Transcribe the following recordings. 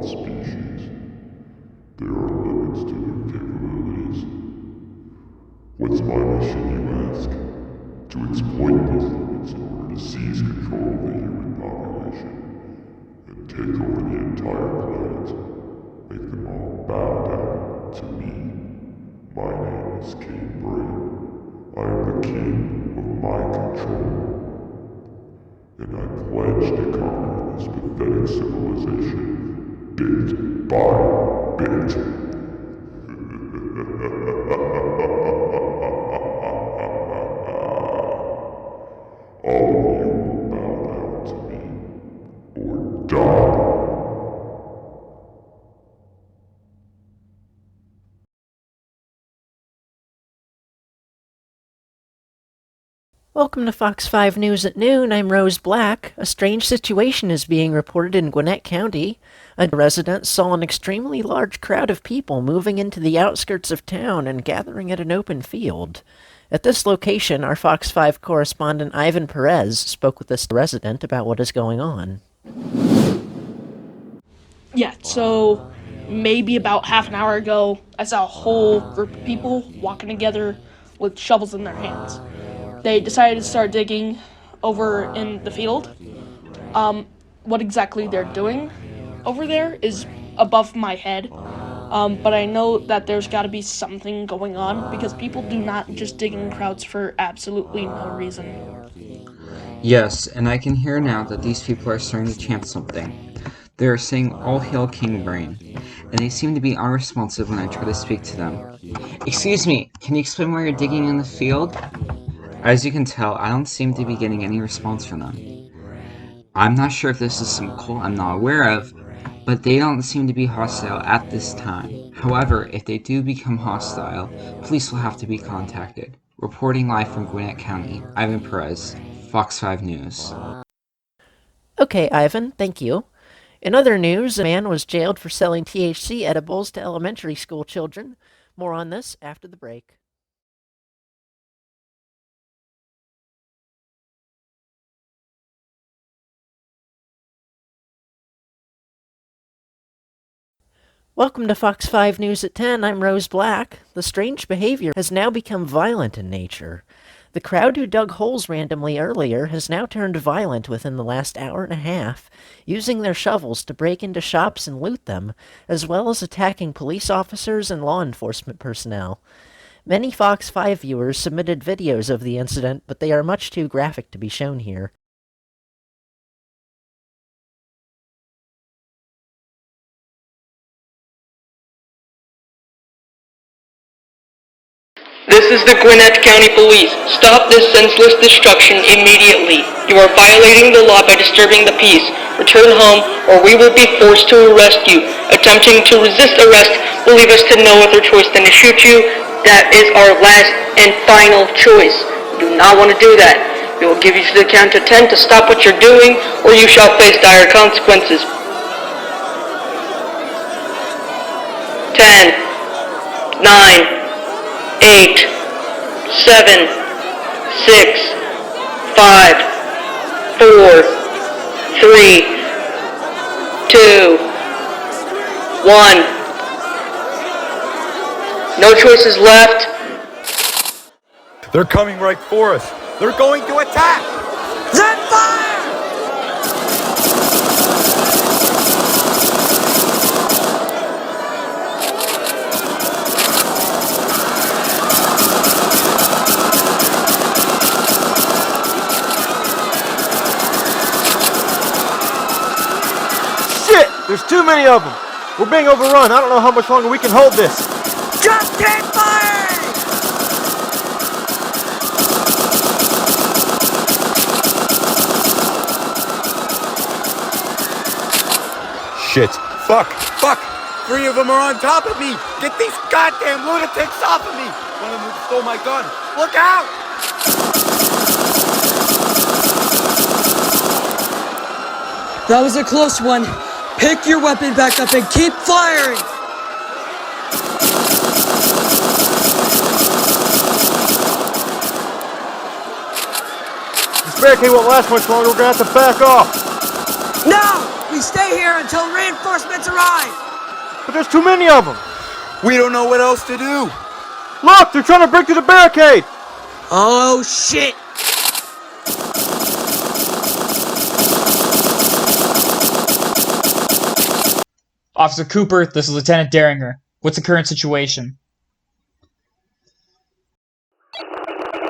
all species. There are limits to their capabilities. What's my mission, you ask? To exploit these limits in order to seize control of the human population and take over the entire planet. Make them all bow down to me. My name is King Brain. I am the king of mind control. And I pledge to conquer this pathetic civilization bit by bit. All of you will bow down to me, or die. Welcome to Fox 5 News at noon. I'm Rose Black. A strange situation is being reported in Gwinnett County. A resident saw an extremely large crowd of people moving into the outskirts of town and gathering at an open field. At this location, our Fox 5 correspondent Ivan Perez spoke with this resident about what is going on. Yeah, so maybe about half an hour ago, I saw a whole group of people walking together with shovels in their hands. They decided to start digging over in the field. What exactly they're doing over there is above my head, but I know that there's got to be something going on because people do not just dig in crowds for absolutely no reason. Yes, and I can hear now that these people are starting to chant something. They are saying, "All hail King Brain," and they seem to be unresponsive when I try to speak to them. Excuse me, can you explain why you're digging in the field? As you can tell, I don't seem to be getting any response from them. I'm not sure if this is some cult I'm not aware of, but they don't seem to be hostile at this time. However, if they do become hostile, police will have to be contacted. Reporting live from Gwinnett County, Ivan Perez, Fox 5 News. Okay, Ivan, thank you. In other news, a man was jailed for selling THC edibles to elementary school children. More on this after the break. Welcome to Fox 5 News at 10. I'm Rose Black. The strange behavior has now become violent in nature. The crowd who dug holes randomly earlier has now turned violent within the last hour and a half, using their shovels to break into shops and loot them, as well as attacking police officers and law enforcement personnel. Many Fox 5 viewers submitted videos of the incident, but they are much too graphic to be shown here. This is the Gwinnett County Police. Stop this senseless destruction immediately. You are violating the law by disturbing the peace. Return home or we will be forced to arrest you. Attempting to resist arrest will leave us to no other choice than to shoot you. That is our last and final choice. You do not want to do that. We will give you to the count of 10 to stop what you're doing or you shall face dire consequences. 10, 9, 8, 7, 6, 5, 4, 3, 2, 1. No choices left. They're coming right for us. They're going to attack. Then fire! There's too many of them. We're being overrun. I don't know how much longer we can hold this. Just keep firing! Shit. Fuck. 3 of them are on top of me. Get these goddamn lunatics off of me. One of them stole my gun. Look out! That was a close one. Pick your weapon back up and keep firing! This barricade won't last much longer. We're gonna have to back off. Now! We stay here until reinforcements arrive! But there's too many of them! We don't know what else to do! Look! They're trying to break through the barricade! Oh, shit! Officer Cooper, this is Lieutenant Derringer. What's the current situation?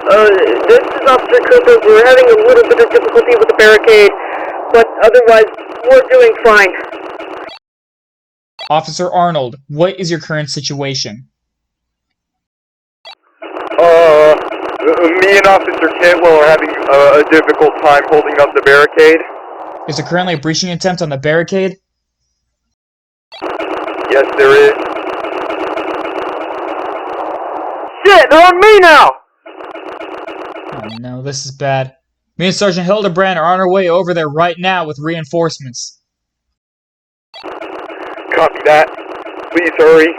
This is Officer Cooper. We're having a little bit of difficulty with the barricade, but otherwise, we're doing fine. Officer Arnold, what is your current situation? Me and Officer Cantwell are having a difficult time holding up the barricade. Is there currently a breaching attempt on the barricade? Yes, there is. Shit, they're on me now! Oh no, this is bad. Me and Sergeant Hildebrand are on our way over there right now with reinforcements. Copy that. Please hurry.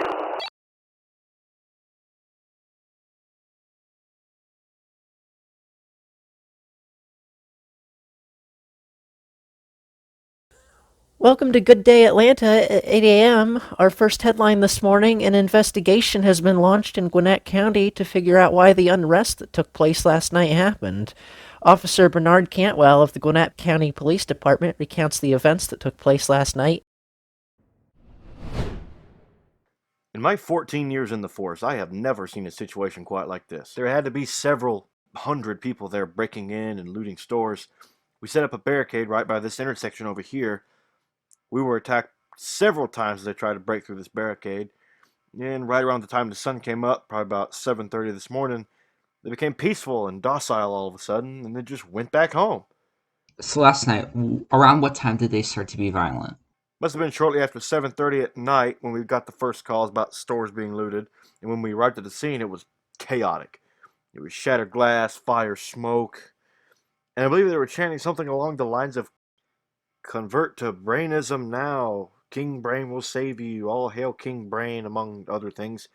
Welcome to Good Day Atlanta at 8 a.m. Our first headline this morning: an investigation has been launched in Gwinnett County to figure out why the unrest that took place last night happened. Officer Bernard Cantwell of the Gwinnett County Police Department recounts the events that took place last night. In my 14 years in the force, I have never seen a situation quite like this. There had to be several hundred people there breaking in and looting stores. We set up a barricade right by this intersection over here. We were attacked several times as they tried to break through this barricade. And right around the time the sun came up, probably about 7:30 this morning, they became peaceful and docile all of a sudden, and then just went back home. So last night, around what time did they start to be violent? Must have been shortly after 7:30 at night when we got the first calls about stores being looted, and when we arrived at the scene, it was chaotic. It was shattered glass, fire, smoke, and I believe they were chanting something along the lines of "Convert to Brainism now. King Brain will save you. All hail King Brain," among other things.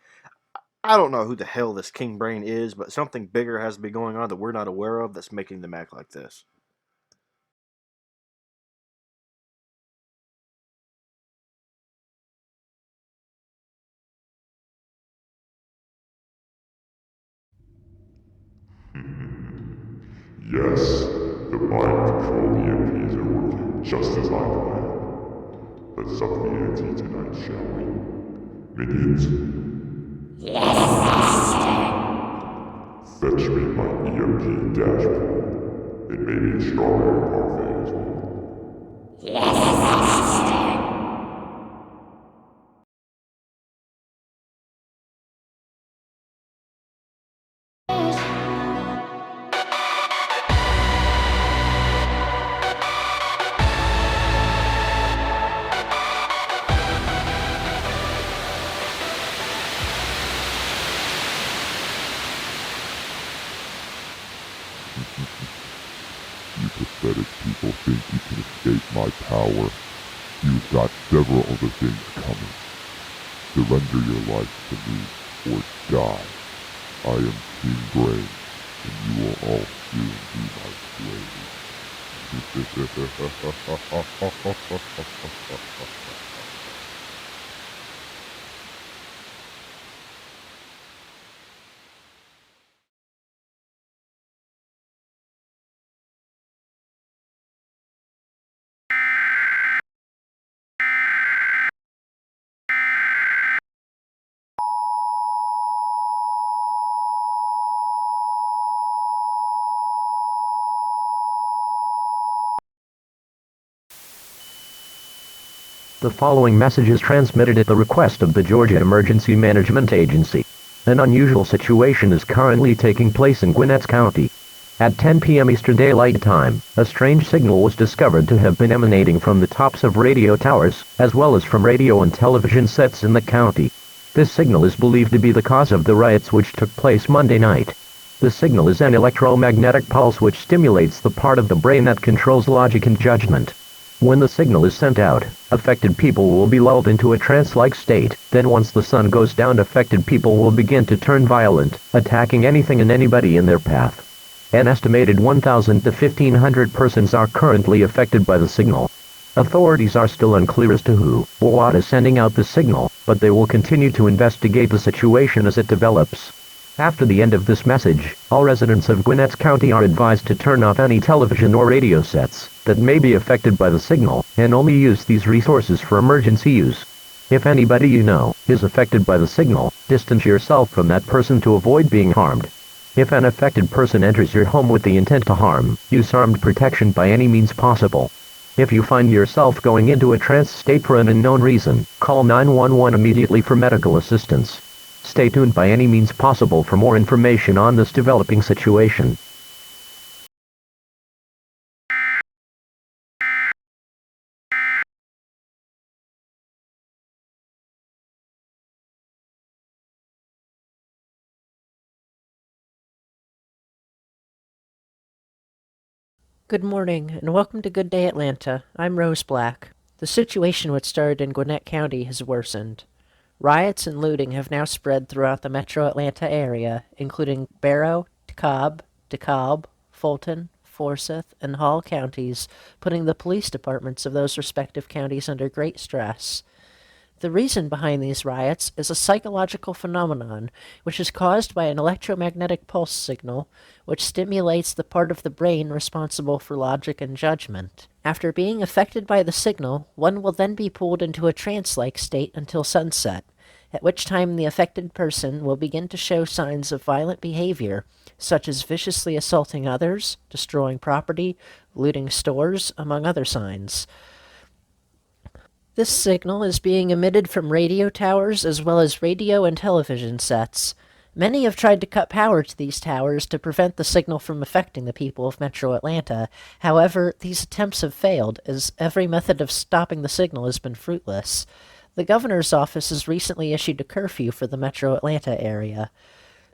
I don't know who the hell this King Brain is, but something bigger has to be going on that we're not aware of that's making them act like this. Yes, the mind control EMPs are working just as I planned. Let's up the ante tonight, shall we? Minions? Yes, Master. Fetch me my EMP dashboard, and maybe a strawberry parfait as well. Yes, Master. You pathetic people think you can escape my power. You've got several other things coming. Surrender your life to me, or die. I am King Brain, and you will all soon be my slaves. The following message is transmitted at the request of the Georgia Emergency Management Agency. An unusual situation is currently taking place in Gwinnett County. At 10 p.m. Eastern Daylight Time, a strange signal was discovered to have been emanating from the tops of radio towers, as well as from radio and television sets in the county. This signal is believed to be the cause of the riots which took place Monday night. The signal is an electromagnetic pulse which stimulates the part of the brain that controls logic and judgment. When the signal is sent out, affected people will be lulled into a trance-like state. Then once the sun goes down, affected people will begin to turn violent, attacking anything and anybody in their path. An estimated 1,000 to 1,500 persons are currently affected by the signal. Authorities are still unclear as to who or what is sending out the signal, but they will continue to investigate the situation as it develops. After the end of this message, all residents of Gwinnett County are advised to turn off any television or radio sets that may be affected by the signal, and only use these resources for emergency use. If anybody you know is affected by the signal, distance yourself from that person to avoid being harmed. If an affected person enters your home with the intent to harm, use armed protection by any means possible. If you find yourself going into a trance state for an unknown reason, call 911 immediately for medical assistance. Stay tuned by any means possible for more information on this developing situation. Good morning, and welcome to Good Day Atlanta. I'm Rose Black. The situation which started in Gwinnett County has worsened. Riots and looting have now spread throughout the metro Atlanta area, including Barrow, DeKalb, Fulton, Forsyth, and Hall counties, putting the police departments of those respective counties under great stress. The reason behind these riots is a psychological phenomenon which is caused by an electromagnetic pulse signal which stimulates the part of the brain responsible for logic and judgment. After being affected by the signal, one will then be pulled into a trance-like state until sunset, at which time the affected person will begin to show signs of violent behavior, such as viciously assaulting others, destroying property, looting stores, among other signs. This signal is being emitted from radio towers as well as radio and television sets. Many have tried to cut power to these towers to prevent the signal from affecting the people of Metro Atlanta. However, these attempts have failed, as every method of stopping the signal has been fruitless. The governor's office has recently issued a curfew for the Metro Atlanta area.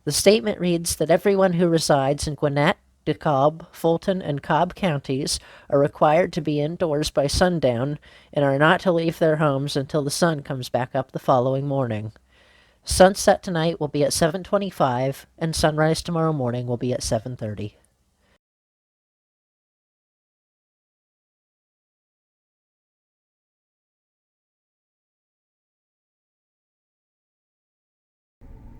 The statement reads that everyone who resides in Gwinnett, DeKalb, Fulton, and Cobb counties are required to be indoors by sundown and are not to leave their homes until the sun comes back up the following morning. Sunset tonight will be at 7:25, and sunrise tomorrow morning will be at 7:30.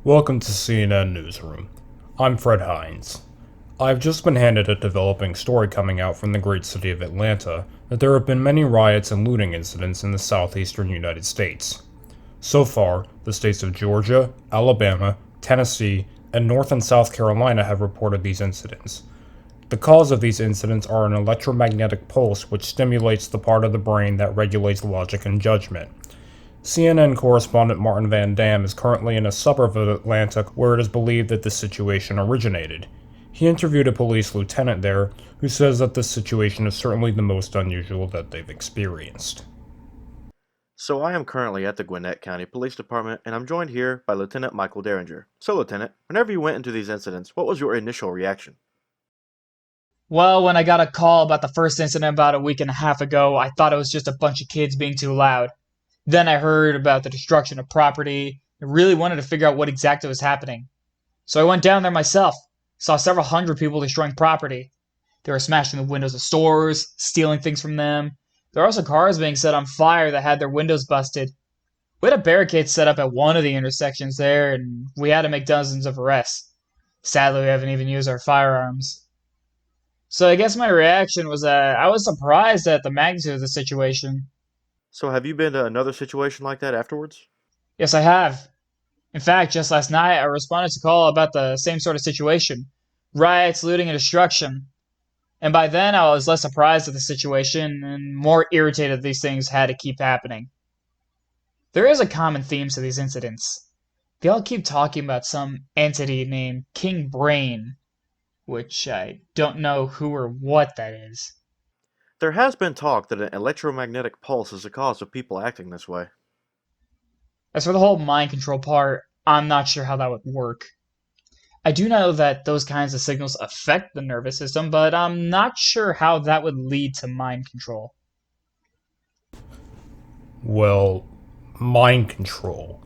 Welcome to CNN Newsroom. I'm Fred Hines. I've just been handed a developing story coming out from the great city of Atlanta that there have been many riots and looting incidents in the southeastern United States. So far, the states of Georgia, Alabama, Tennessee, and North and South Carolina have reported these incidents. The cause of these incidents are an electromagnetic pulse which stimulates the part of the brain that regulates logic and judgment. CNN correspondent Martin Van Dam is currently in a suburb of Atlanta where it is believed that this situation originated. He interviewed a police lieutenant there who says that this situation is certainly the most unusual that they've experienced. So I am currently at the Gwinnett County Police Department, and I'm joined here by Lieutenant Michael Derringer. So, Lieutenant, whenever you went into these incidents, what was your initial reaction? Well, when I got a call about the first incident about a week and a half ago, I thought it was just a bunch of kids being too loud. Then I heard about the destruction of property. I really wanted to figure out what exactly was happening. So I went down there myself. Saw several hundred people destroying property. They were smashing the windows of stores, stealing things from them. There were also cars being set on fire that had their windows busted. We had a barricade set up at one of the intersections there, and we had to make dozens of arrests. Sadly, we haven't even used our firearms. So I guess my reaction was that I was surprised at the magnitude of the situation. So have you been to another situation like that afterwards? Yes, I have. In fact, just last night, I responded to a call about the same sort of situation. Riots, looting, and destruction. And by then, I was less surprised at the situation and more irritated these things had to keep happening. There is a common theme to these incidents. They all keep talking about some entity named King Brain, which I don't know who or what that is. There has been talk that an electromagnetic pulse is the cause of people acting this way. As for the whole mind control part, I'm not sure how that would work. I do know that those kinds of signals affect the nervous system, but I'm not sure how that would lead to mind control. Well, mind control.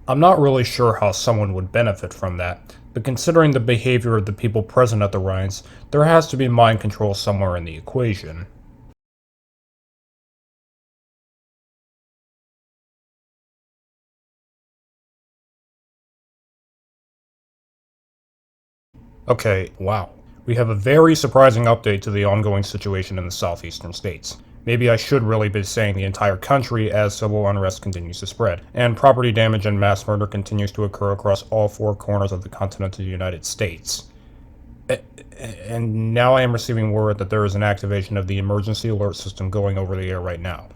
I'm not really sure how someone would benefit from that, but considering the behavior of the people present at the riots, there has to be mind control somewhere in the equation. Okay, wow. We have a very surprising update to the ongoing situation in the southeastern states. Maybe I should really be saying the entire country, as civil unrest continues to spread, and property damage and mass murder continues to occur across all four corners of the continental United States. And now I am receiving word that there is an activation of the emergency alert system going over the air right now.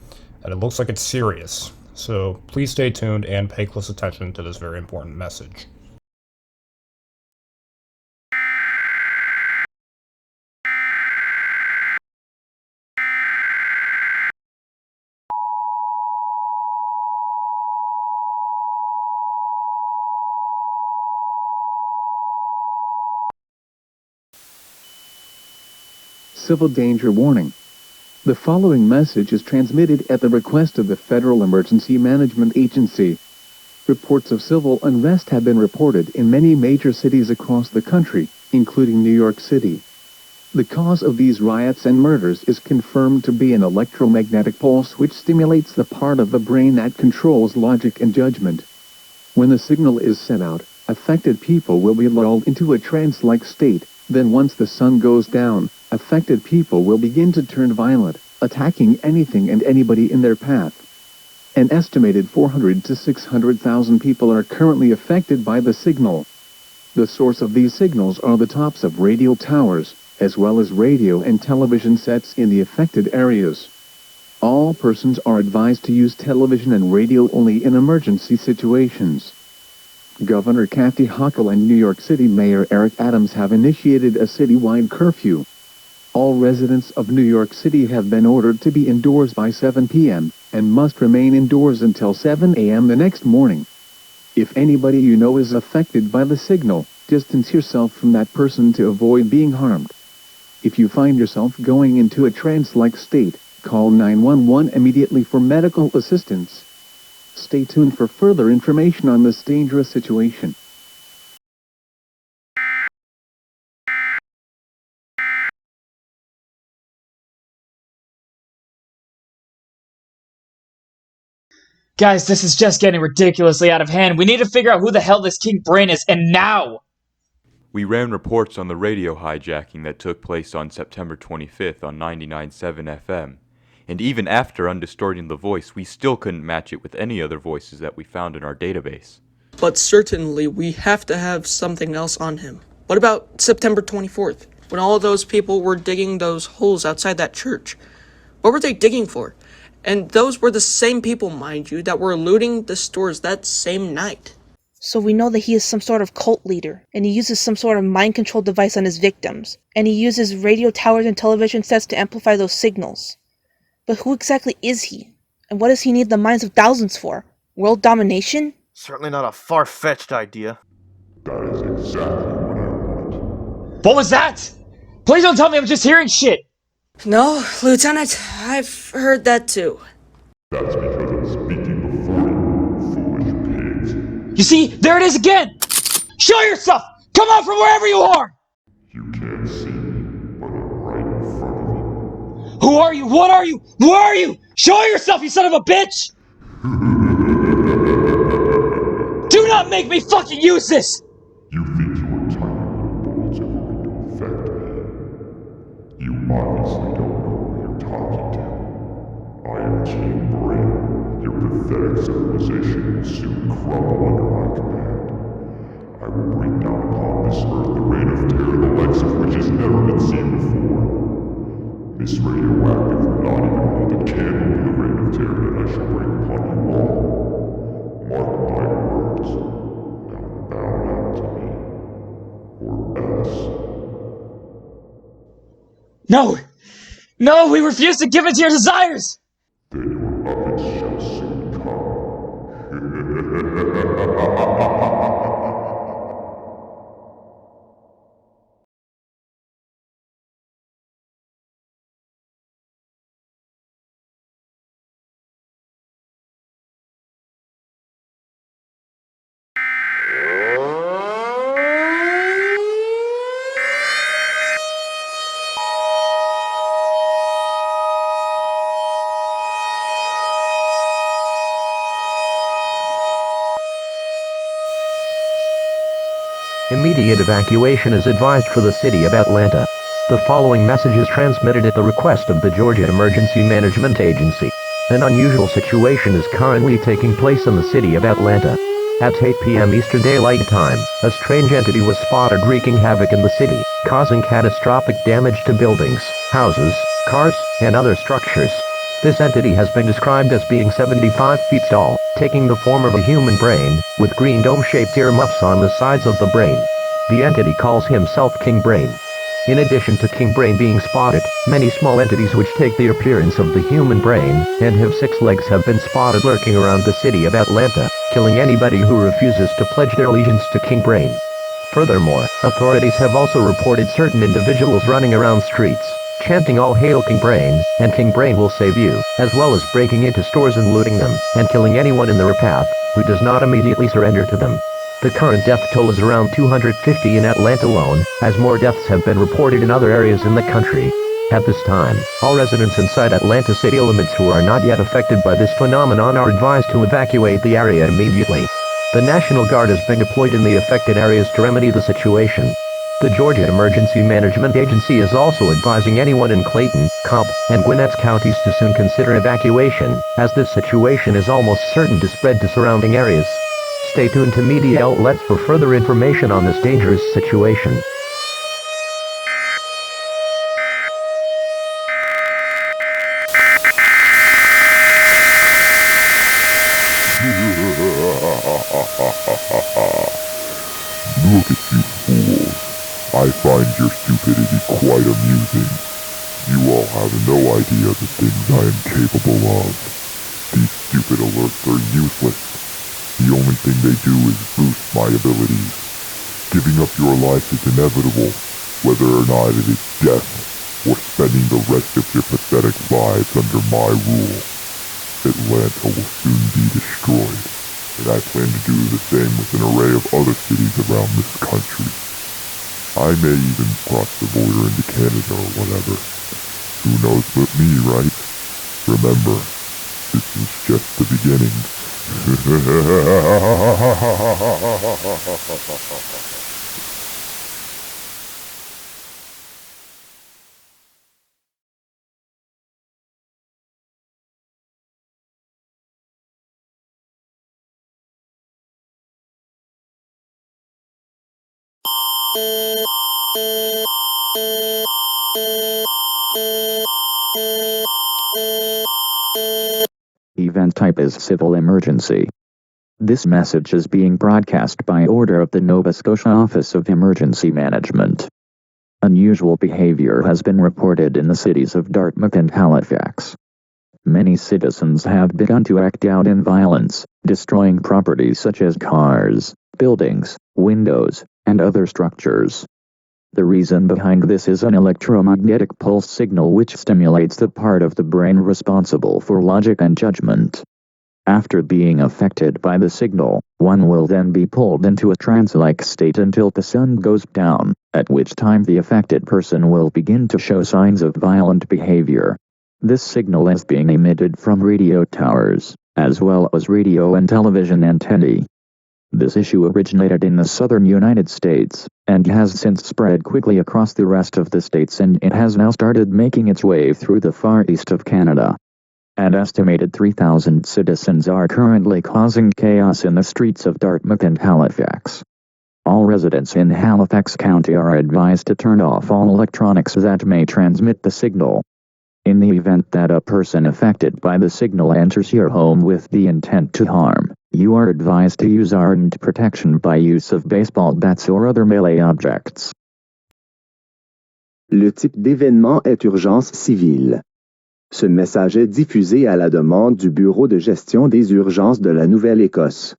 And it looks like it's serious. So please stay tuned and pay close attention to this very important message. Civil danger warning. The following message is transmitted at the request of the Federal Emergency Management Agency. Reports of civil unrest have been reported in many major cities across the country, including New York City. The cause of these riots and murders is confirmed to be an electromagnetic pulse which stimulates the part of the brain that controls logic and judgment. When the signal is sent out, affected people will be lulled into a trance-like state. Then once the sun goes down, affected people will begin to turn violent, attacking anything and anybody in their path. An estimated 400 to 600,000 people are currently affected by the signal. The source of these signals are the tops of radio towers, as well as radio and television sets in the affected areas. All persons are advised to use television and radio only in emergency situations. Governor Kathy Hochul and New York City Mayor Eric Adams have initiated a citywide curfew. All residents of New York City have been ordered to be indoors by 7 p.m. and must remain indoors until 7 a.m. the next morning. If anybody you know is affected by the signal, distance yourself from that person to avoid being harmed. If you find yourself going into a trance-like state, call 911 immediately for medical assistance. Stay tuned for further information on this dangerous situation. Guys, this is just getting ridiculously out of hand. We need to figure out who the hell this King Brain is, and now! We ran reports on the radio hijacking that took place on September 25th on 99.7 FM. And even after undistorting the voice, we still couldn't match it with any other voices that we found in our database. But certainly we have to have something else on him. What about September 24th, when all those people were digging those holes outside that church? What were they digging for? And those were the same people, mind you, that were looting the stores that same night. So we know that he is some sort of cult leader, and he uses some sort of mind control device on his victims, and he uses radio towers and television sets to amplify those signals. But who exactly is he? And what does he need the minds of thousands for? World domination? Certainly not a far-fetched idea. That is exactly what I want. What was that? Please don't tell me I'm just hearing shit! No, Lieutenant, I've heard that too. That's because I'm speaking before you, foolish pigs. You see, there it is again! Show yourself! Come out from wherever you are! You can't see me, but I'm right in front of you. Who are you? What are you? Where are you? Show yourself, you son of a bitch! Do not make me fucking use this! You think your tiny bullets are going to affect me? You obviously don't know who you're talking to. I am King Brain. Your pathetic civilization will soon crumble under my command. I will bring down upon this earth the reign of terror the likes of which has never been seen before. This radioactive will not even hold a candle to the reign of terror that I shall bring upon you all. Mark my words. Now bow down to me, or else. No! No, we refuse to give in to your desires! Then your puppets shall soon come. immediate evacuation is advised for the city of Atlanta. The following message is transmitted at the request of the Georgia Emergency Management Agency. An unusual situation is currently taking place in the city of Atlanta. At 8 p.m. Eastern Daylight Time, a strange entity was spotted wreaking havoc in the city, causing catastrophic damage to buildings, houses, cars, and other structures. This entity has been described as being 75 feet tall, taking the form of a human brain, with green dome-shaped earmuffs on the sides of the brain. The entity calls himself King Brain. In addition to King Brain being spotted, many small entities which take the appearance of the human brain and have 6 legs have been spotted lurking around the city of Atlanta, killing anybody who refuses to pledge their allegiance to King Brain. Furthermore, authorities have also reported certain individuals running around streets, chanting "All hail King Brain" and "King Brain will save you," as well as breaking into stores and looting them, and killing anyone in their path who does not immediately surrender to them. The current death toll is around 250 in Atlanta alone, as more deaths have been reported in other areas in the country. At this time, all residents inside Atlanta city limits who are not yet affected by this phenomenon are advised to evacuate the area immediately. The National Guard has been deployed in the affected areas to remedy the situation. The Georgia Emergency Management Agency is also advising anyone in Clayton, Cobb, and Gwinnett counties to soon consider evacuation, as this situation is almost certain to spread to surrounding areas. Stay tuned to media outlets for further information on this dangerous situation. Look at you fools. I find your stupidity quite amusing. You all have no idea the things I am capable of. These stupid alerts are useless. The only thing they do is boost my abilities. Giving up your life is inevitable, whether or not it is death, or spending the rest of your pathetic lives under my rule. Atlanta will soon be destroyed, and I plan to do the same with an array of other cities around this country. I may even cross the border into Canada or whatever. Who knows but me, right? Remember, this is just the beginning. Event type is civil emergency. This message is being broadcast by order of the Nova Scotia Office of Emergency Management. Unusual behavior has been reported in the cities of Dartmouth and Halifax. Many citizens have begun to act out in violence, destroying property such as cars, buildings, windows, and other structures. The reason behind this is an electromagnetic pulse signal which stimulates the part of the brain responsible for logic and judgment. After being affected by the signal, one will then be pulled into a trance-like state until the sun goes down, at which time the affected person will begin to show signs of violent behavior. This signal is being emitted from radio towers, as well as radio and television antennae. This issue originated in the southern United States, and has since spread quickly across the rest of the states, and it has now started making its way through the far east of Canada. An estimated 3,000 citizens are currently causing chaos in the streets of Dartmouth and Halifax. All residents in Halifax County are advised to turn off all electronics that may transmit the signal. In the event that a person affected by the signal enters your home with the intent to harm, you are advised to use armed protection by use of baseball bats or other melee objects. Le type d'événement est urgence civile. Ce message est diffusé à la demande du Bureau de gestion des urgences de la Nouvelle-Écosse.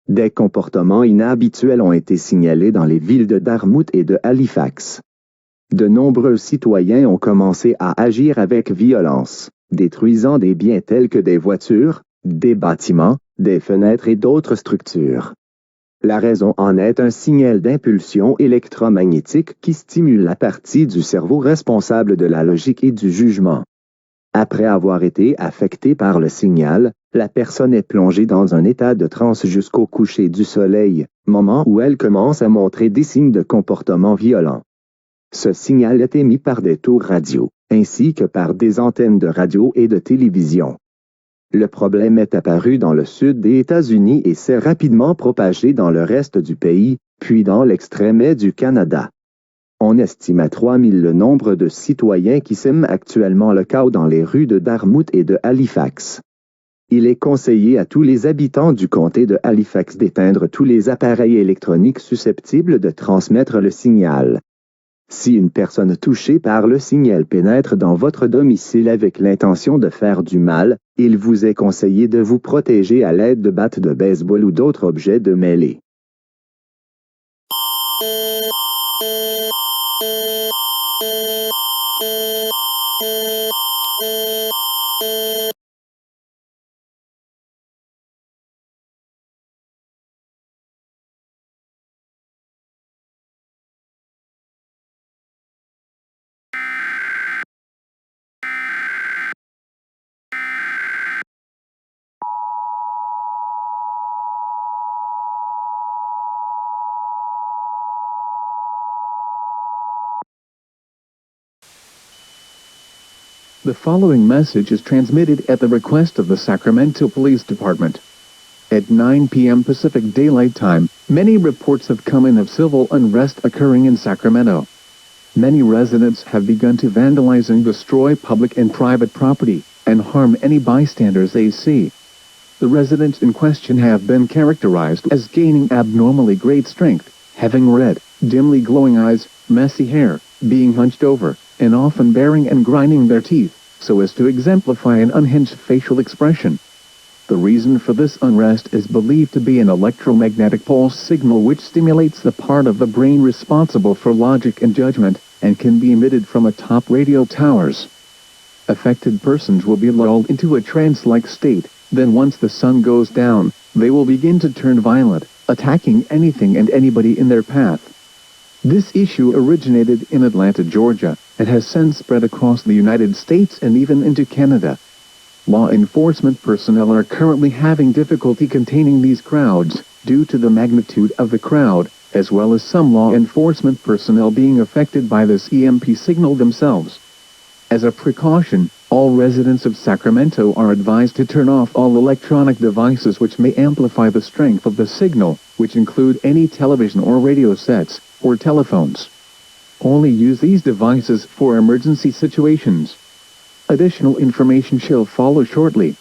Des comportements inhabituels ont été signalés dans les villes de Dartmouth et de Halifax. De nombreux citoyens ont commencé à agir avec violence, détruisant des biens tels que des voitures, des bâtiments, des fenêtres et d'autres structures. La raison en est un signal d'impulsion électromagnétique qui stimule la partie du cerveau responsable de la logique et du jugement. Après avoir été affectée par le signal, la personne est plongée dans un état de transe jusqu'au coucher du soleil, moment où elle commence à montrer des signes de comportement violent. Ce signal est émis par des tours radio, ainsi que par des antennes de radio et de télévision. Le problème est apparu dans le sud des États-Unis et s'est rapidement propagé dans le reste du pays, puis dans l'extrême est du Canada. On estime à 3000 le nombre de citoyens qui sèment actuellement le chaos dans les rues de Dartmouth et de Halifax. Il est conseillé à tous les habitants du comté de Halifax d'éteindre tous les appareils électroniques susceptibles de transmettre le signal. Si une personne touchée par le signal pénètre dans votre domicile avec l'intention de faire du mal, il vous est conseillé de vous protéger à l'aide de battes de baseball ou d'autres objets de mêlée. The following message is transmitted at the request of the Sacramento Police Department. At 9 p.m. Pacific Daylight Time, many reports have come in of civil unrest occurring in Sacramento. Many residents have begun to vandalize and destroy public and private property, and harm any bystanders they see. The residents in question have been characterized as gaining abnormally great strength, having red, dimly glowing eyes, messy hair, being hunched over, and often baring and grinding their teeth, so as to exemplify an unhinged facial expression. The reason for this unrest is believed to be an electromagnetic pulse signal which stimulates the part of the brain responsible for logic and judgment, and can be emitted from atop radio towers. Affected persons will be lulled into a trance-like state, then once the sun goes down, they will begin to turn violent, attacking anything and anybody in their path. This issue originated in Atlanta, Georgia, and has since spread across the United States and even into Canada. Law enforcement personnel are currently having difficulty containing these crowds, due to the magnitude of the crowd, as well as some law enforcement personnel being affected by this EMP signal themselves. As a precaution, all residents of Sacramento are advised to turn off all electronic devices which may amplify the strength of the signal, which include any television or radio sets, or telephones. Only use these devices for emergency situations. Additional information shall follow shortly.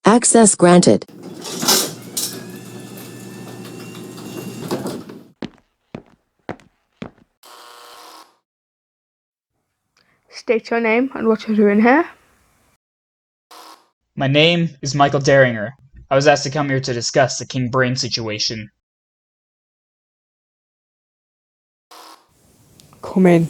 Access granted. State your name and what you're doing here. My name is Michael Daringer. I was asked to come here to discuss the King Brain situation. Come in.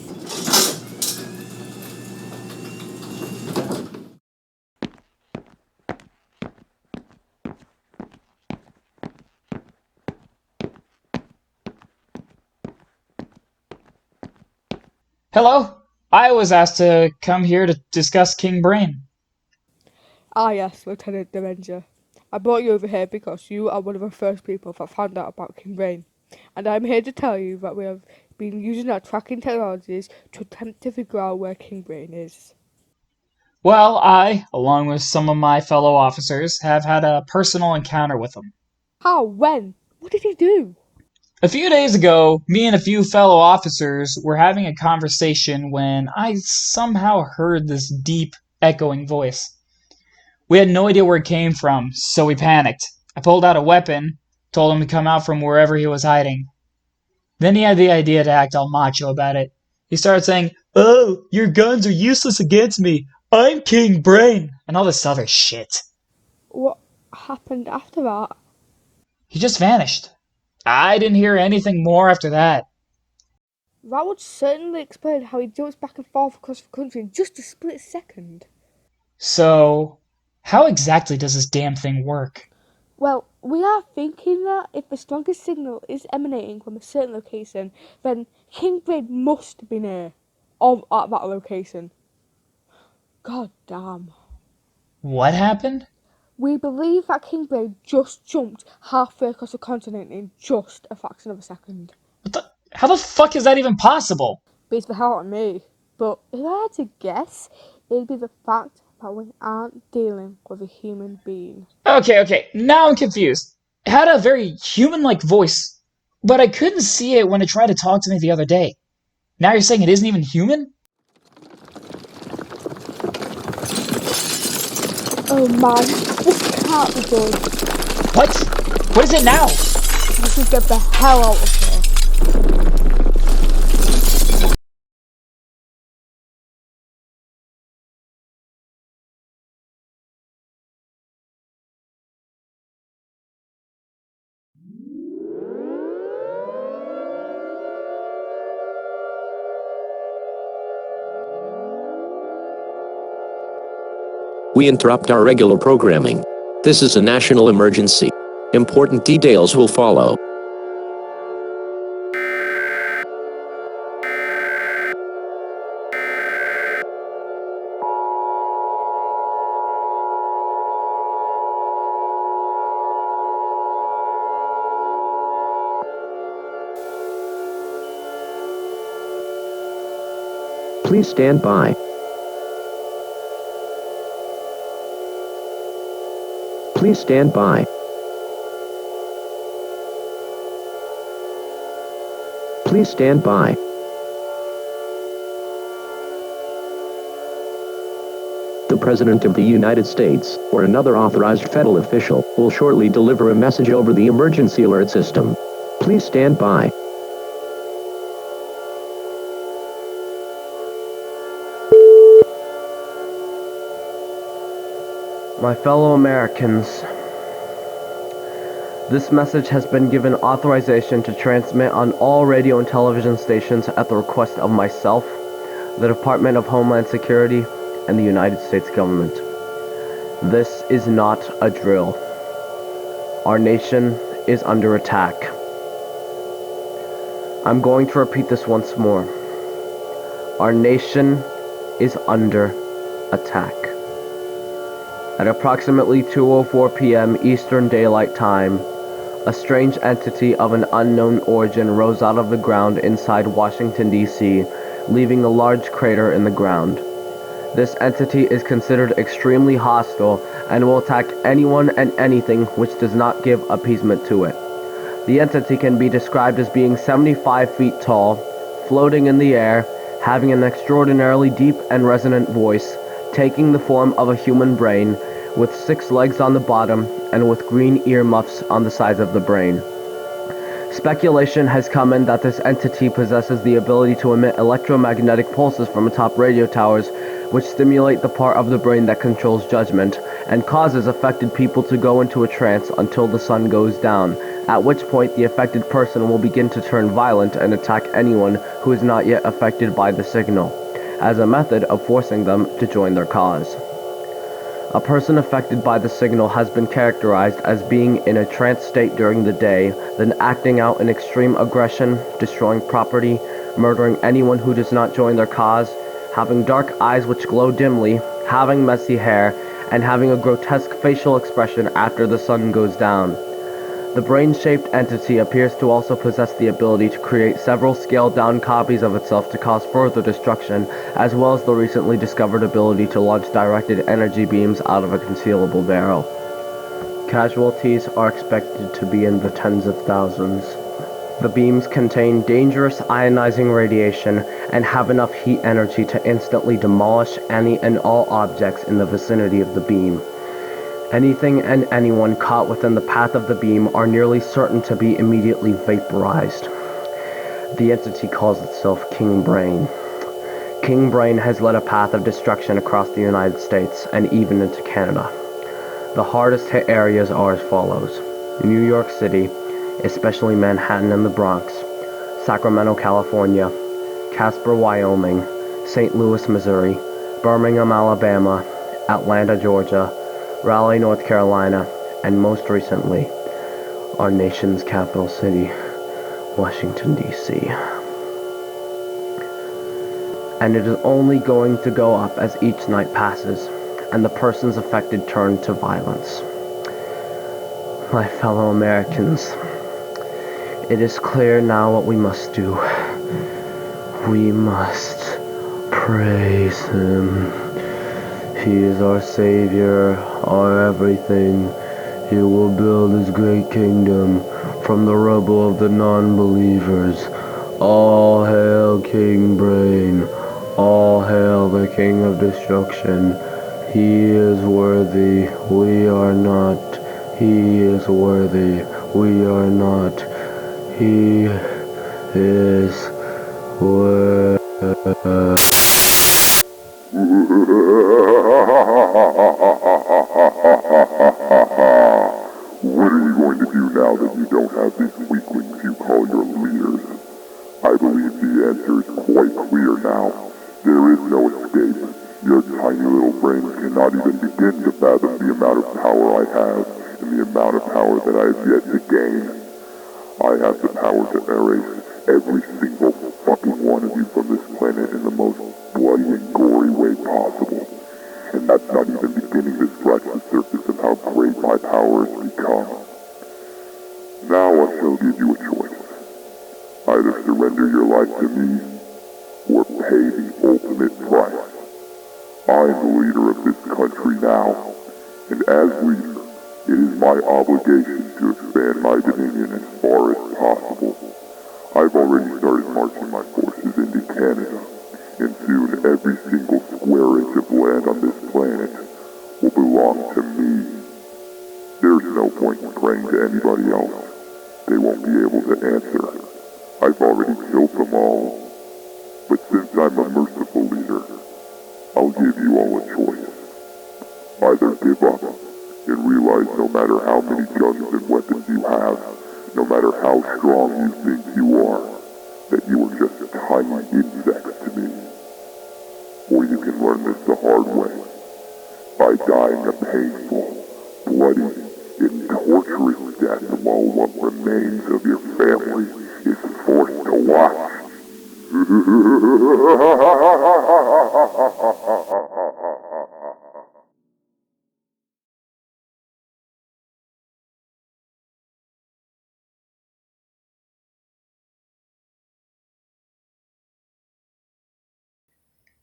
Hello? I was asked to come here to discuss King Brain. Ah yes, Lieutenant Dementia. I brought you over here because you are one of the first people that found out about King Brain. And I'm here to tell you that we have been using our tracking technologies to attempt to figure out where King Brain is. Well, I, along with some of my fellow officers, have had a personal encounter with him. How? When? What did he do? A few days ago, me and a few fellow officers were having a conversation when I somehow heard this deep, echoing voice. We had no idea where it came from, so we panicked. I pulled out a weapon, told him to come out from wherever he was hiding. Then he had the idea to act all macho about it. He started saying, "Oh, your guns are useless against me. I'm King Brain," and all this other shit. What happened after that? He just vanished. I didn't hear anything more after that. That would certainly explain how he jumps back and forth across the country in just a split second. So, how exactly does this damn thing work? Well, we are thinking that if the strongest signal is emanating from a certain location, then King Brain must be near or at that location. God damn. What happened? We believe that King Brain just jumped halfway across the continent in just a fraction of a second. How the fuck is that even possible? Beats the hell out of me. But if I had to guess, it'd be the fact that we aren't dealing with a human being. Okay, now I'm confused. It had a very human-like voice, but I couldn't see it when it tried to talk to me the other day. Now you're saying it isn't even human? Oh man, this can't be good. What? What is it now? We should get the hell out of here. We interrupt our regular programming. This is a national emergency. Important details will follow. Please stand by. Please stand by. Please stand by. The President of the United States, or another authorized federal official, will shortly deliver a message over the emergency alert system. Please stand by. My fellow Americans, this message has been given authorization to transmit on all radio and television stations at the request of myself, the Department of Homeland Security, and the United States government. This is not a drill. Our nation is under attack. I'm going to repeat this once more. Our nation is under attack. At approximately 2:04 p.m. Eastern Daylight Time, a strange entity of an unknown origin rose out of the ground inside Washington, D.C., leaving a large crater in the ground. This entity is considered extremely hostile and will attack anyone and anything which does not give appeasement to it. The entity can be described as being 75 feet tall, floating in the air, having an extraordinarily deep and resonant voice, taking the form of a human brain, with 6 legs on the bottom and with green earmuffs on the sides of the brain. Speculation has come in that this entity possesses the ability to emit electromagnetic pulses from atop radio towers, which stimulate the part of the brain that controls judgment, and causes affected people to go into a trance until the sun goes down, at which point the affected person will begin to turn violent and attack anyone who is not yet affected by the signal, as a method of forcing them to join their cause. A person affected by the signal has been characterized as being in a trance state during the day, then acting out in extreme aggression, destroying property, murdering anyone who does not join their cause, having dark eyes which glow dimly, having messy hair, and having a grotesque facial expression after the sun goes down. The brain-shaped entity appears to also possess the ability to create several scaled-down copies of itself to cause further destruction, as well as the recently discovered ability to launch directed energy beams out of a concealable barrel. Casualties are expected to be in the tens of thousands. The beams contain dangerous ionizing radiation and have enough heat energy to instantly demolish any and all objects in the vicinity of the beam. Anything and anyone caught within the path of the beam are nearly certain to be immediately vaporized. The entity calls itself King Brain. King Brain has led a path of destruction across the United States and even into Canada. The hardest hit areas are as follows: New York City, especially Manhattan and the Bronx, Sacramento, California, Casper, Wyoming, St. Louis, Missouri, Birmingham, Alabama, Atlanta, Georgia, Raleigh, North Carolina, and most recently, our nation's capital city, Washington, D.C. And it is only going to go up as each night passes, and the persons affected turn to violence. My fellow Americans, it is clear now what we must do. We must praise Him. He is our Savior, our everything. He will build His great kingdom from the rubble of the non-believers. All hail King Brain. All hail the King of Destruction. He is worthy. We are not. He is worthy. We are not. He is worthy. What are you going to do now that you don't have these weaklings you call your leaders? I believe the answer is quite clear now. There is no escape. Your tiny little brains cannot even begin to fathom the amount of power I have and the amount of power that I have yet to gain. I have the power to erase every single fucking one of you from this planet in the most bloody and gory way possible. And that's not even beginning to scratch the surface of how great my power has become. Now I shall give you a choice. Either surrender your life to me, or pay the ultimate price. I am the leader of this country now, and as leader, it is my obligation to expand my dominion as far as possible. I've already started marching my forces into Canada, and soon every single square inch of land on this planet will belong to me. There's no point in praying to anybody else. They won't be able to answer. I've already killed them all. But since I'm a merciful leader, I'll give you all a choice. Either give up and realize no matter how many guns and weapons you have, no matter how strong you think you are, that you are just tiny insects to me. Or you can learn this the hard way, by dying a painful, bloody, and torturous death while what remains of your family is forced to watch.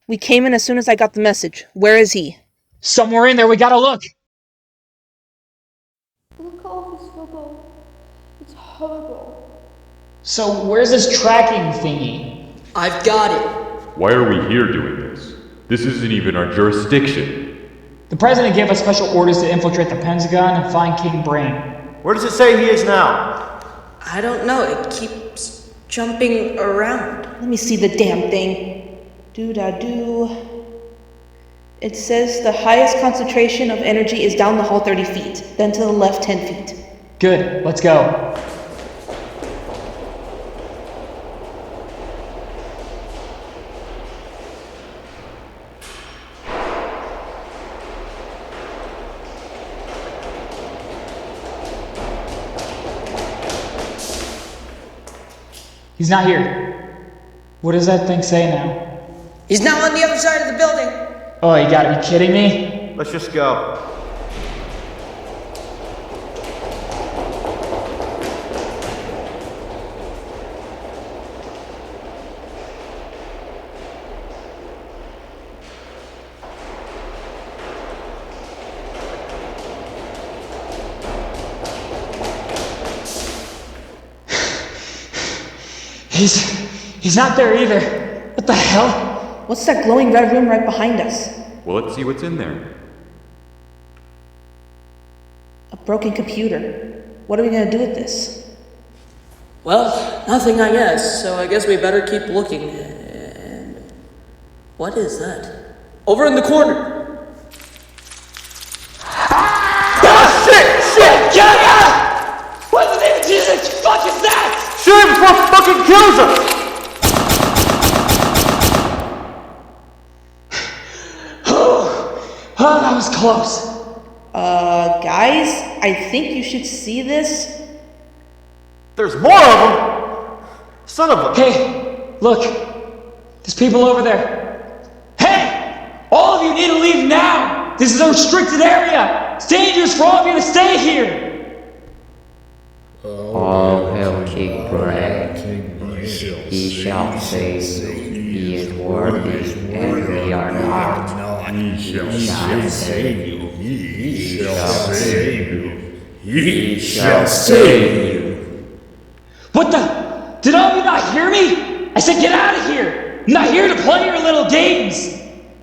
We came in as soon as I got the message. Where is he? Somewhere in there, we gotta look! Look all this rubble. It's horrible. So, where's this tracking thingy? I've got it. Why are we here doing this? This isn't even our jurisdiction. The president gave us special orders to infiltrate the Pentagon and find King Brain. Where does it say he is now? I don't know. It keeps jumping around. Let me see the damn thing. Do-da-do. It says the highest concentration of energy is down the hall 30 feet, then to the left 10 feet. Good, let's go. He's not here. What does that thing say now? He's now on the other side of the building. Oh, you gotta be kidding me. Let's just go. He's not there either. What the hell? What's that glowing red room right behind us? Well, let's see what's in there. A broken computer. What are we gonna do with this? Well, nothing, I guess. So I guess we better keep looking. And what is that? Over in the corner. Ah, shit! Get out! What in the name of Jesus fuck is that? Shoot him before he fucking kills us! was close. Guys, I think you should see this. There's more of them! Son of a... Hey, look. There's people over there. Hey! All of you need to leave now! This is a restricted area! It's dangerous for all of you to stay here! All hail King Bran. He shall save you. He is worthy, and we are not. He shall save you. He shall save you. He shall save you. What the? Did all of you not hear me? I said get out of here! I'm not here to play your little games!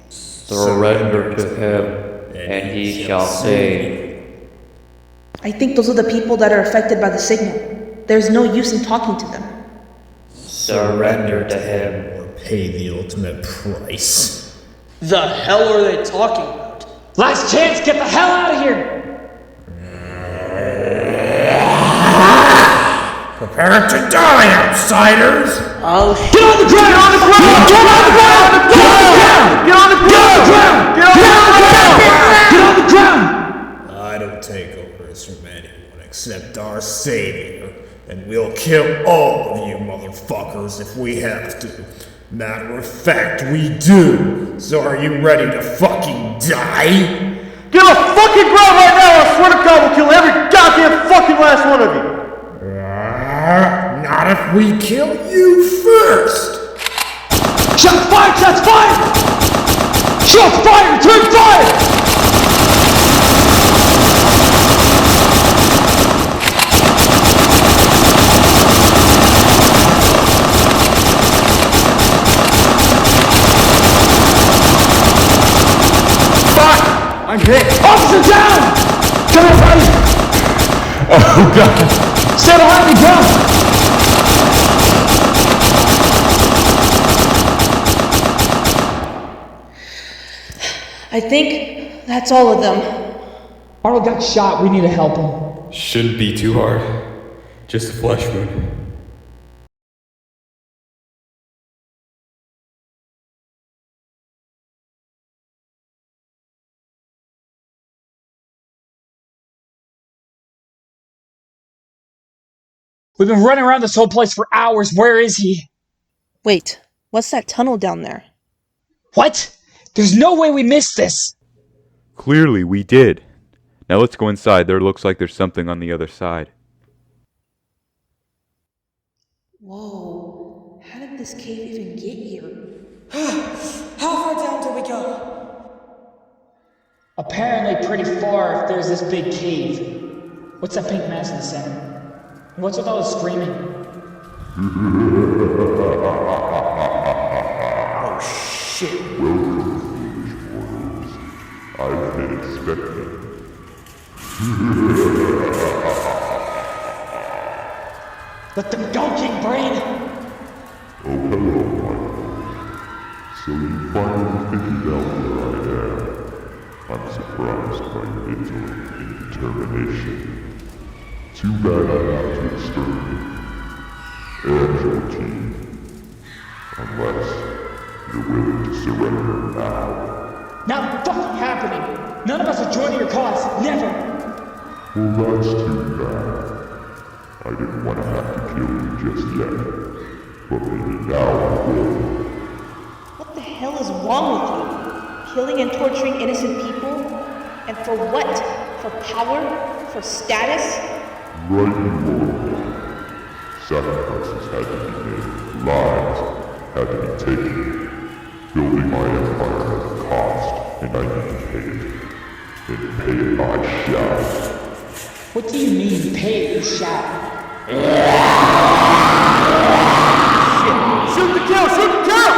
Surrender to him, and he shall save. I think those are the people that are affected by the signal. There's no use in talking to them. Surrender to him. Pay the ultimate price. The hell are they talking about? Last chance, get the hell out of here! Prepare to die, outsiders! I'll Get on the ground! Get on the ground! Get on the ground! Get on the ground! Get on the ground! Get on the ground! I don't take orders from anyone except our savior, and we'll kill all of you motherfuckers if we have to. Matter of fact, we do. So are you ready to fucking die? Get on the fucking ground right now! I swear to God we'll kill every goddamn fucking last one of you! Not if we kill you first! Shots fired! Shots fired! Shots fired! Return fire! I'm hit! Officer down! Come on, buddy! Oh God! Stay behind me, go! I think that's all of them. Arnold got shot. We need to help him. Shouldn't be too hard. Just a flesh wound. We've been running around this whole place for hours. Where is he? Wait, what's that tunnel down there? What? There's no way we missed this! Clearly we did. Now let's go inside. There looks like there's something on the other side. Whoa, how did this cave even get here? How far down did we go? Apparently pretty far if there's this big cave. What's that pink mass in the center? And what's with all the screaming? Oh shit. Welcome, foolish mortals. I've been expecting. Let them go, King Brain! Oh, hello, Michael. So you finally figured out where I am. I'm surprised by your intellect and determination. Too bad I have to exterminate you and your team. Unless you're willing to surrender now. Not fucking happening! None of us are joining your cause! Never! Well, that's too bad. I didn't want to have to kill you just yet. But maybe now I will. What the hell is wrong with you? Killing and torturing innocent people? And for what? For power? For status? Right you are. Sacrifices had to be made. Lives had to be taken. Building my empire has a cost, and I need to pay it. And pay it I shall. What do you mean, pay it you shall? Shoot the kill! Shoot the kill!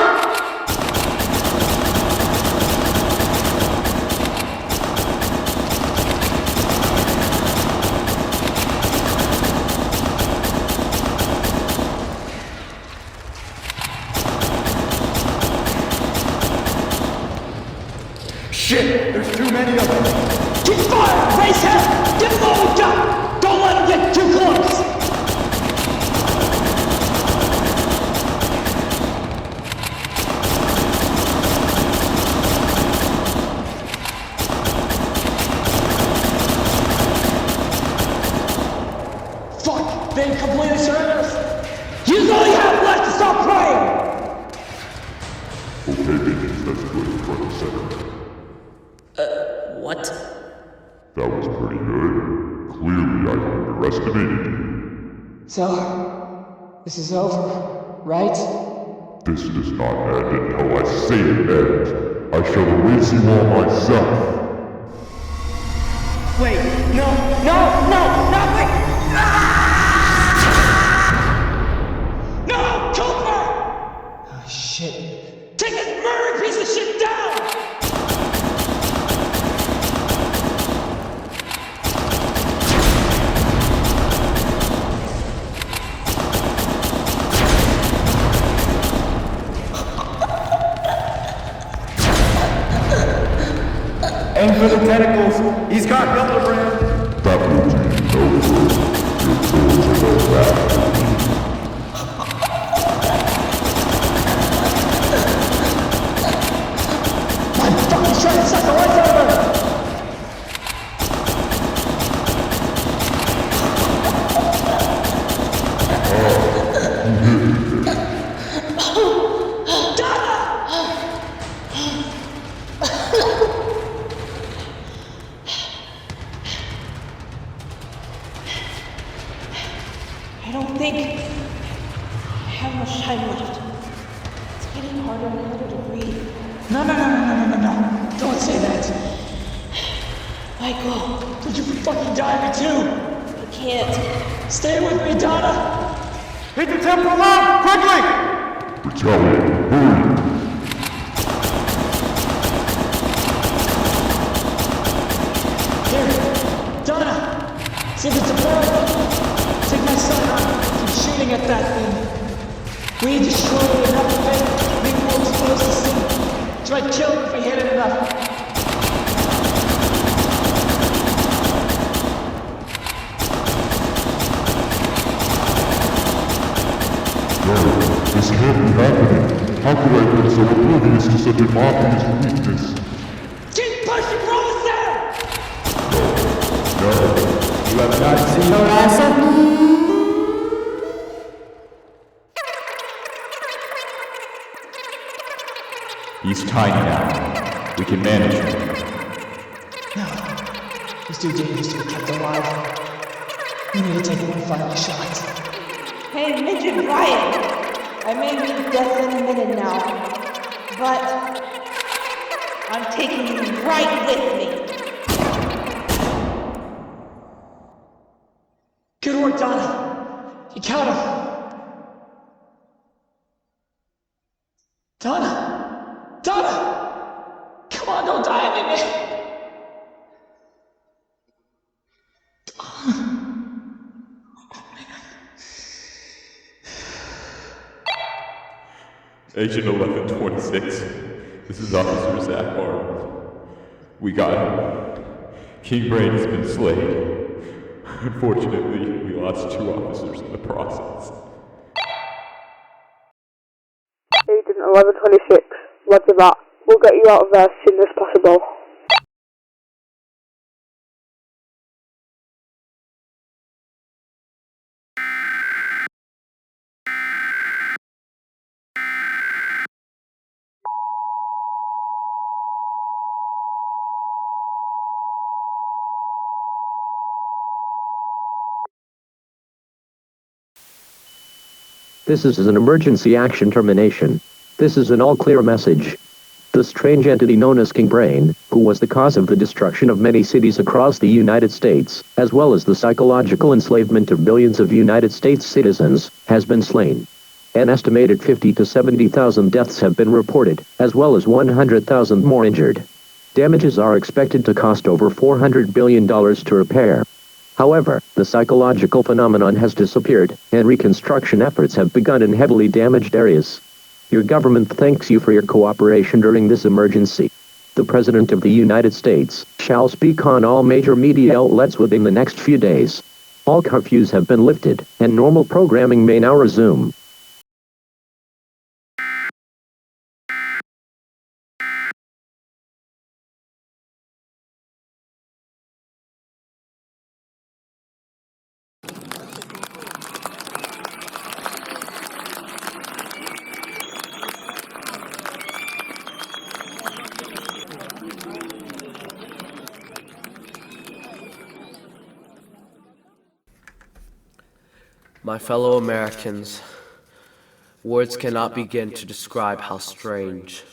Shit! There's too many of them! Keep fire! Raise hell! Give them all we got! Don't let them get too close! that's put in front of center. What? That was pretty good. Clearly I underestimated you. So, this is over, right? This does not end until I say it ends. I shall erase you all myself. Wait, no, wait! No, Cooper! Oh, shit. Take this murdering piece of shit down! Aim for the tentacles. He's got Hildebrand. That will do you no good. Your doors are all back. My fucking trying to suck the life out of her! I don't think I have much time left. It's getting harder and harder to breathe. No. Don't say that. Michael, Did you fucking die me too? I can't. Stay with me, Donna! Hit the temple alarm, quickly! Retaliate. Hurry. Here, Donna! See if it's a bird? Take my son out. Keep shooting at that thing. We destroyed enough of it. Maybe we'll expose the thing. Try to kill it if we hit it enough. No, this can't be happening. How could I have been so oblivious to such an obvious weakness? Keep pushing, roll us down! No. You have not seen your answer? He's tiny now. We can manage him. No. He's too dangerous to be kept alive. We need to take one final shot. Hey, Midget Brian! I may be death in a minute now, but I'm taking you right with me. Good work, Donna. You killed him. Donna! Donna! Come on, don't die on me, man. Agent 1126, this is Officer Zach Arnold. We got him. King Brain has been slain. Unfortunately, we lost 2 officers in the process. Agent 1126, roger that. We'll get you out of there as soon as possible. This is an emergency action termination. This is an all-clear message. The strange entity known as King Brain, who was the cause of the destruction of many cities across the United States, as well as the psychological enslavement of billions of United States citizens, has been slain. An estimated 50 to 70,000 deaths have been reported, as well as 100,000 more injured. Damages are expected to cost over $400 billion to repair. However, the psychological phenomenon has disappeared, and reconstruction efforts have begun in heavily damaged areas. Your government thanks you for your cooperation during this emergency. The President of the United States shall speak on all major media outlets within the next few days. All curfews have been lifted, and normal programming may now resume. My fellow Americans, words cannot begin to describe how strange,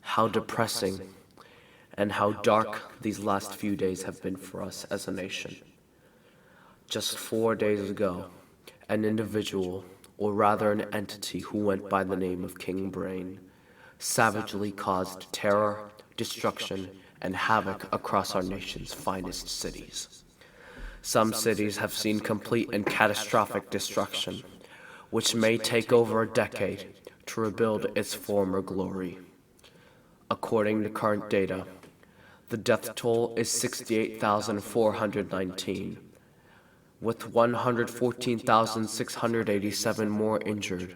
how depressing, and how dark these last few days have been for us as a nation. Just 4 days ago, an individual, or rather an entity who went by the name of King Brain, savagely caused terror, destruction, and havoc across our nation's finest cities. Some cities have seen complete and catastrophic destruction, which may take over a decade to rebuild its former glory. According to current data, the death toll is 68,419, with 114,687 more injured,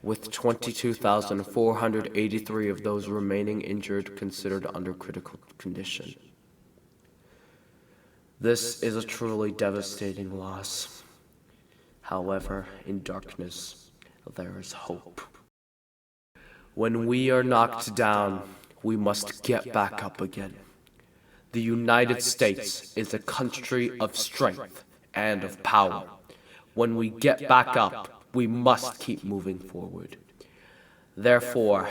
with 22,483 of those remaining injured considered under critical condition. This is a truly devastating loss. However, in darkness, there is hope. When we are knocked down, we must get back up again. The United States is a country of strength and of power. When we get back up, we must keep moving forward. Therefore,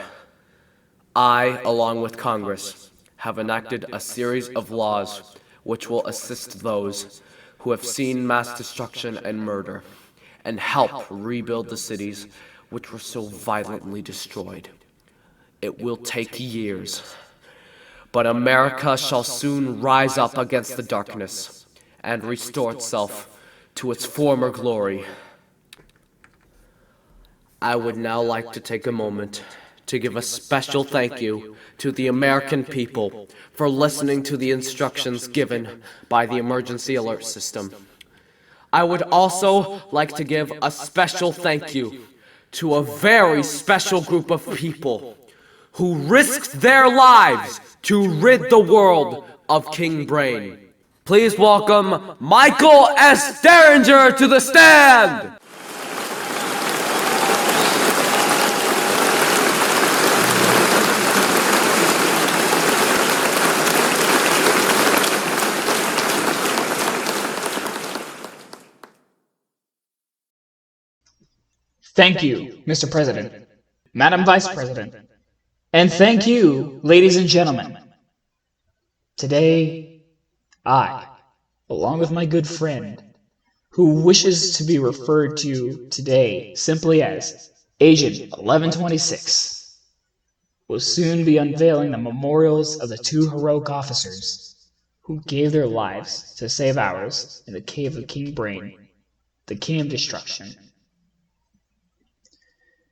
I, along with Congress, have enacted a series of laws which will assist those who have seen mass destruction and murder, and help rebuild the cities which were so violently destroyed. It will take years, but America shall soon rise up against the darkness and restore itself to its former glory. I would now like to take a moment to give a special thank you to the American people for listening to the instructions given by the emergency alert system. I would also like to give a special thank you to a very special group of people who risked their lives to rid the world of King Brain. Please welcome Michael S. Derringer to the stand! Thank you, Mr. President, Madam Vice President, and thank you, ladies and gentlemen. Today, I, along with my good friend, who wishes to be referred to today simply as Agent 1126, will soon be unveiling the memorials of the two heroic officers who gave their lives to save ours in the cave of King Brain, the King of Destruction.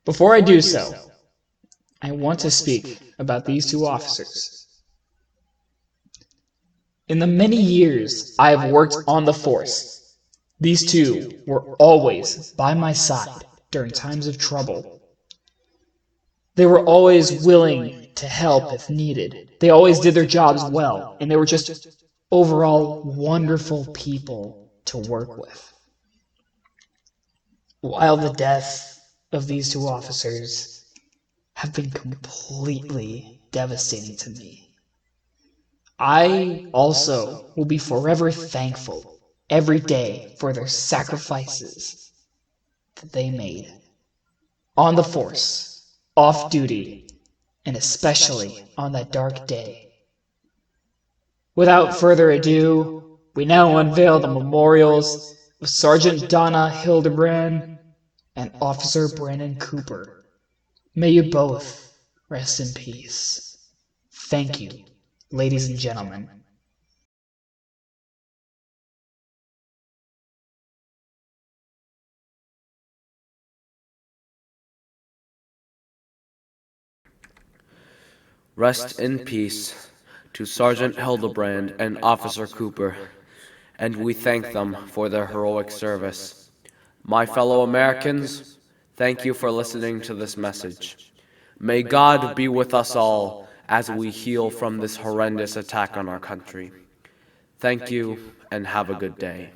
Before I do so, I want to speak about these two officers. In the many years I have worked on the force, these two were always by my side during times of trouble. They were always willing to help if needed. They always did their jobs well, and they were just overall wonderful people to work with. While the death of these two officers have been completely devastating to me, I also will be forever thankful every day for their sacrifices that they made on the force, off duty, and especially on that dark day. Without further ado, we now unveil the memorials of Sergeant Donna Hildebrand and Officer Brandon Cooper. May you both rest in peace. Thank you, ladies and gentlemen. Rest in peace to Sergeant Hildebrand and Officer Cooper, and we thank them for their heroic service. My fellow Americans, thank you for listening to this message. May God be with us all as we heal from this horrendous attack on our country. Thank you, and have a good day.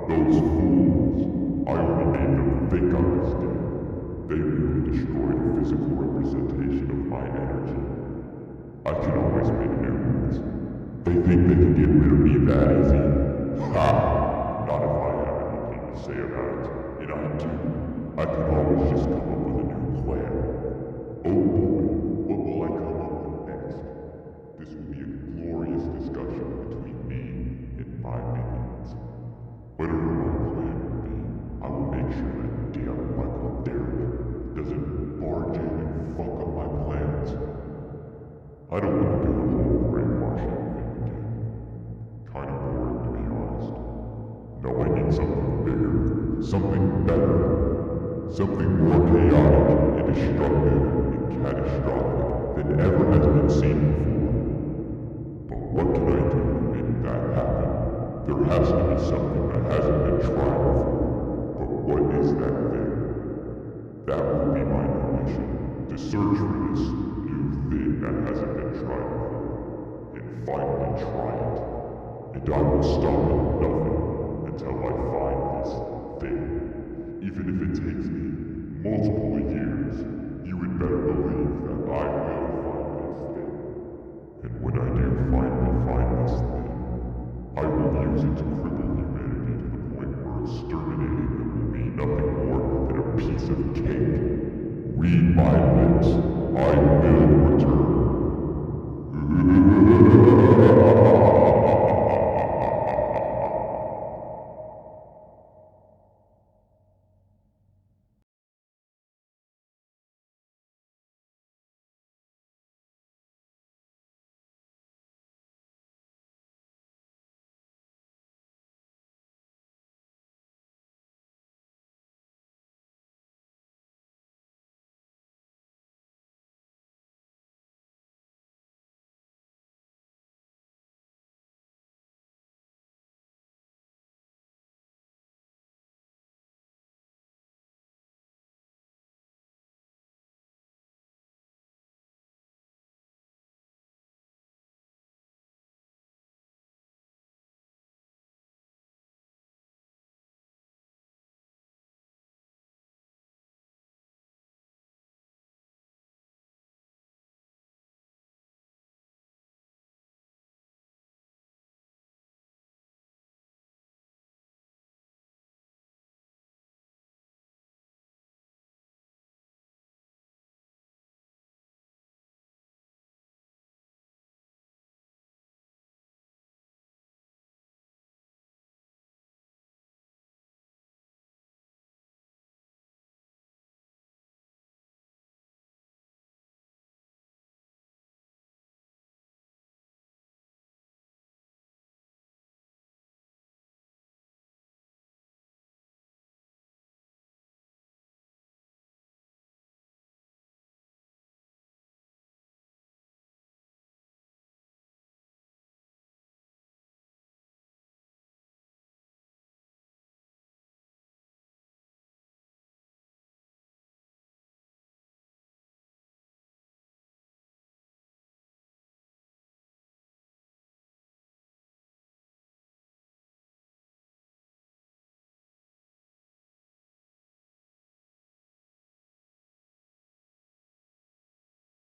Those fools. I only made them think I was dead. They merely destroyed a physical representation of my energy. I can always make new ones. They think they can get rid of me that easy? Ha! Not if I have anything to say about it. And I do. I can always just come up with a new plan. Oh boy, what will I come up with next? This will be a glorious discussion between me and my minions. Whatever my plan will be, I will make sure that damn Michael Darrow doesn't barge in and fuck up my plans. I don't want to do the whole brainwashing thing again. Kinda boring, to be honest. No, I need something bigger, something better, something more chaotic and destructive and catastrophic than ever has been seen before. But what can I do to make that happen? There has to be something that hasn't been tried before. But what is that thing? That will be my new mission, to search for this new thing that hasn't been tried before, and finally try it. And I will stop at nothing until I find this thing. Even if it takes me multiple years, you had better believe